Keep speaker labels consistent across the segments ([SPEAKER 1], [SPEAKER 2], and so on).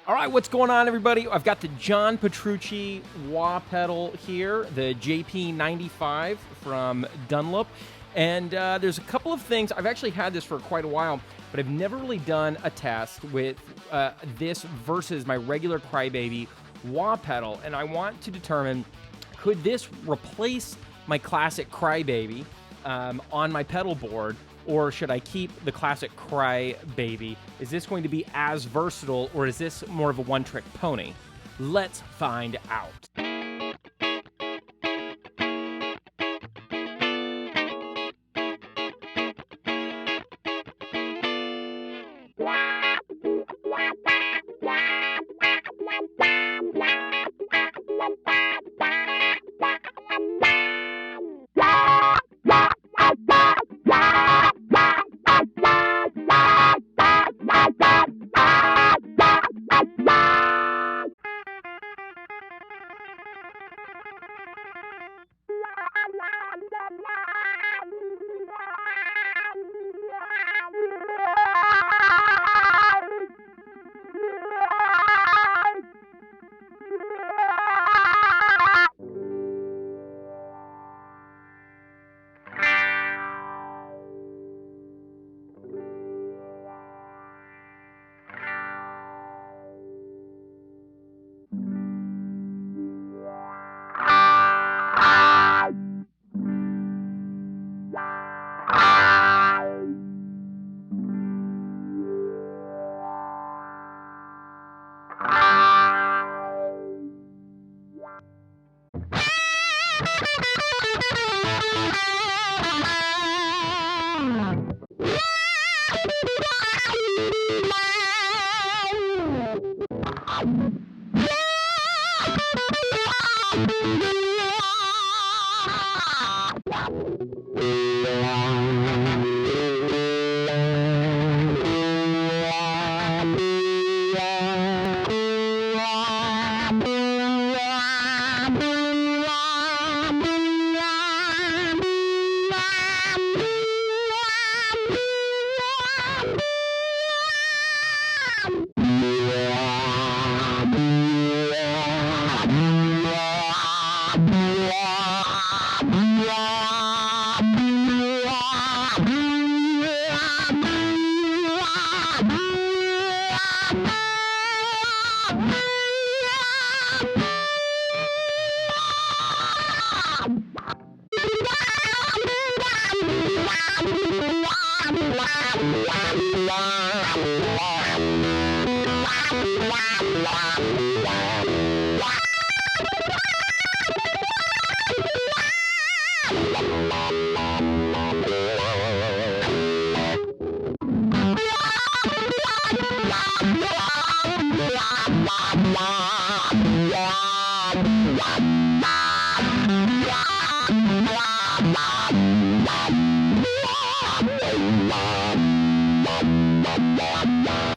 [SPEAKER 1] All right, what's going on, everybody? I've got the John Petrucci wah pedal here, the JP95 from Dunlop. And there's a couple of things. I've actually had this for quite a while, but I've never really done a test with this versus my regular CryBaby wah pedal. And I want to determine, could this replace my classic CryBaby on my pedal board, or should I keep the classic CryBaby? Is this going to be as versatile, or is this more of a one-trick pony? Let's find out.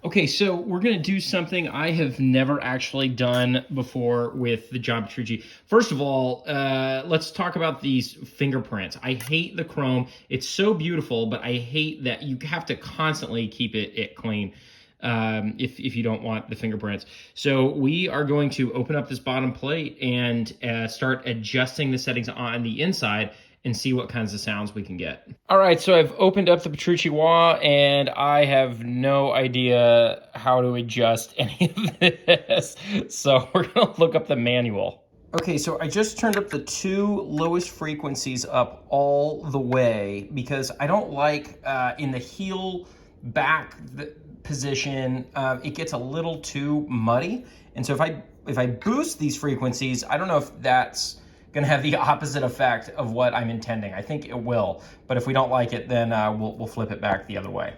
[SPEAKER 1] Okay, so we're going to do something I have never actually done before with the John Petrucci. First of all, let's talk about these fingerprints. I hate the chrome. It's so beautiful, but I hate that you have to constantly keep it clean if you don't want the fingerprints. So we are going to open up this bottom plate and start adjusting the settings on the inside and see what kinds of sounds we can get. All right, so I've opened up the Petrucci wah, and I have no idea how to adjust any of this. So we're gonna look up the manual. Okay, so I just turned up the two lowest frequencies up all the way because I don't like in the heel back position, it gets a little too muddy. And so if I boost these frequencies, I don't know if that's gonna have the opposite effect of what I'm intending. I think it will, but if we don't like it, then we'll flip it back the other way.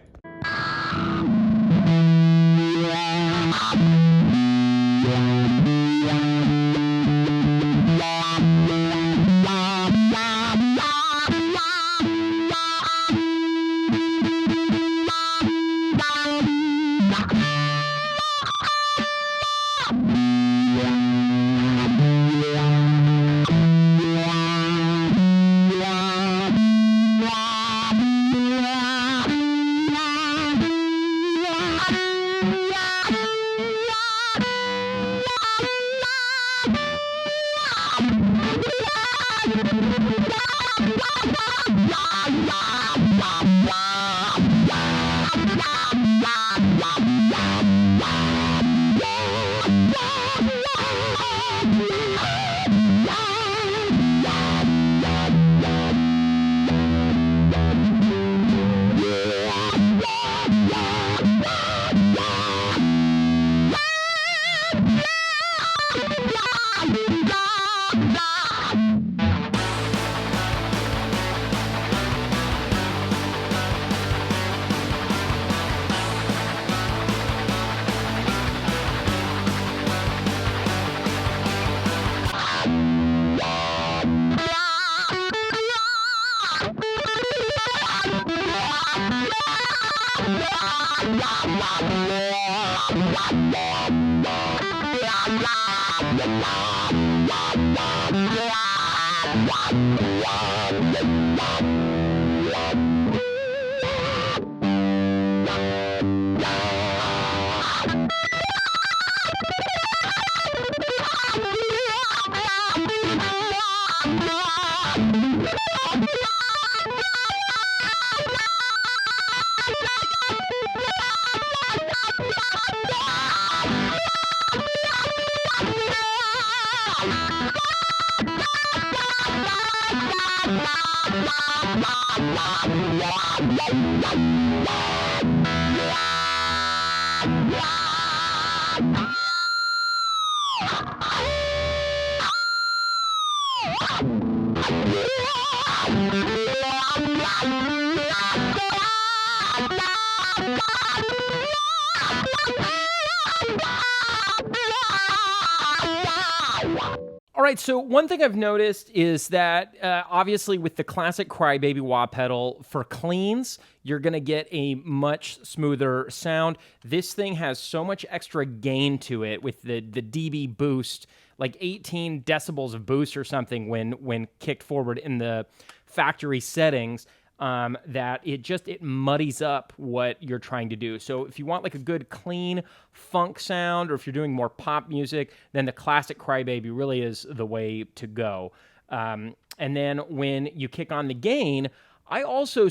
[SPEAKER 1] All right, so one thing I've noticed is that obviously with the classic CryBaby wah pedal, for cleans, you're going to get a much smoother sound. This thing has so much extra gain to it with the dB boost, like 18 decibels of boost or something when kicked forward in the factory settings. That it muddies up what you're trying to do. So if you want like a good clean funk sound, or if you're doing more pop music, then the classic CryBaby really is the way to go. And then when you kick on the gain, I also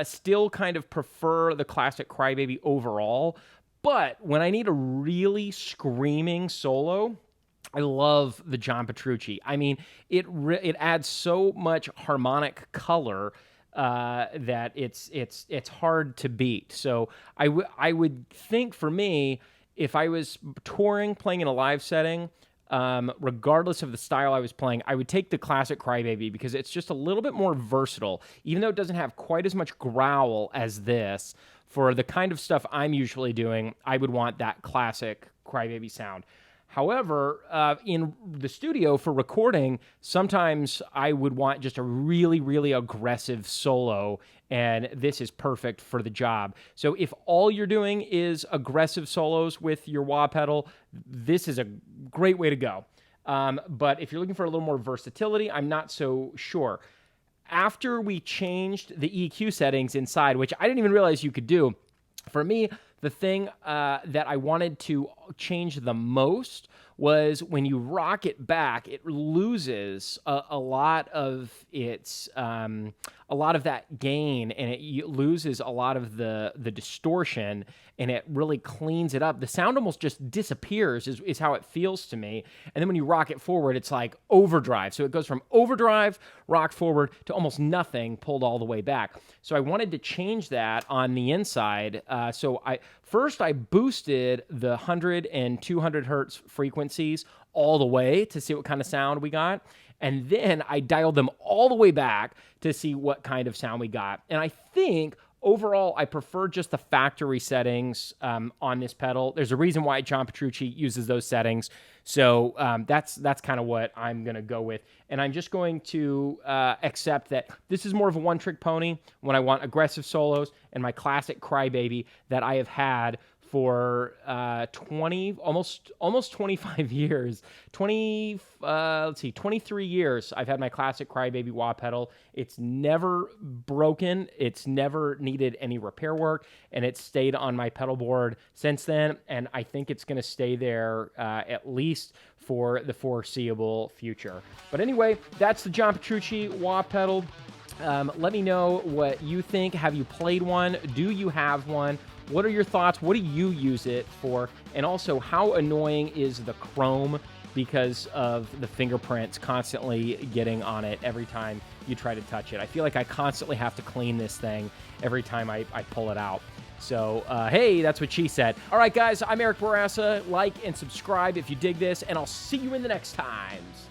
[SPEAKER 1] still kind of prefer the classic CryBaby overall, but when I need a really screaming solo, I love the John Petrucci. I mean, it adds so much harmonic color that it's hard to beat. So I would think for me, if I was touring, playing in a live setting, regardless of the style I was playing, I would take the classic CryBaby because it's just a little bit more versatile. Even though it doesn't have quite as much growl as this, for the kind of stuff I'm usually doing, I would want that classic CryBaby sound. However, in the studio for recording, sometimes I would want just a really, really aggressive solo, and this is perfect for the job. So if all you're doing is aggressive solos with your wah pedal, this is a great way to go. But if you're looking for a little more versatility, I'm not so sure. After we changed the EQ settings inside, which I didn't even realize you could do, for me, the thing that I wanted to change the most was when you rock it back, it loses a lot of its a lot of that gain, and it loses a lot of the distortion, and it really cleans it up. The sound almost just disappears is how it feels to me. And then when you rock it forward, it's like overdrive. So it goes from overdrive, rock forward, to almost nothing pulled all the way back. So I wanted to change that on the inside. So I boosted the 100 and 200 hertz frequencies all the way to see what kind of sound we got. And then I dialed them all the way back to see what kind of sound we got. And I think overall, I prefer just the factory settings on this pedal. There's a reason why John Petrucci uses those settings. So that's kind of what I'm going to go with. And I'm just going to accept that this is more of a one-trick pony when I want aggressive solos, and my classic CryBaby that I have had for almost 25 years. 23 years I've had my classic CryBaby wah pedal. It's never broken. It's never needed any repair work, and it's stayed on my pedal board since then, and I think it's going to stay there at least for the foreseeable future. But anyway, that's the John Petrucci wah pedal. Let me know what you think. Have you played one? Do you have one? What are your thoughts? What do you use it for? And also, how annoying is the chrome because of the fingerprints constantly getting on it every time you try to touch it? I feel like I constantly have to clean this thing every time I pull it out. So, hey, that's what she said. All right, guys, I'm Eric Bourassa. Like and subscribe if you dig this, and I'll see you in the next times.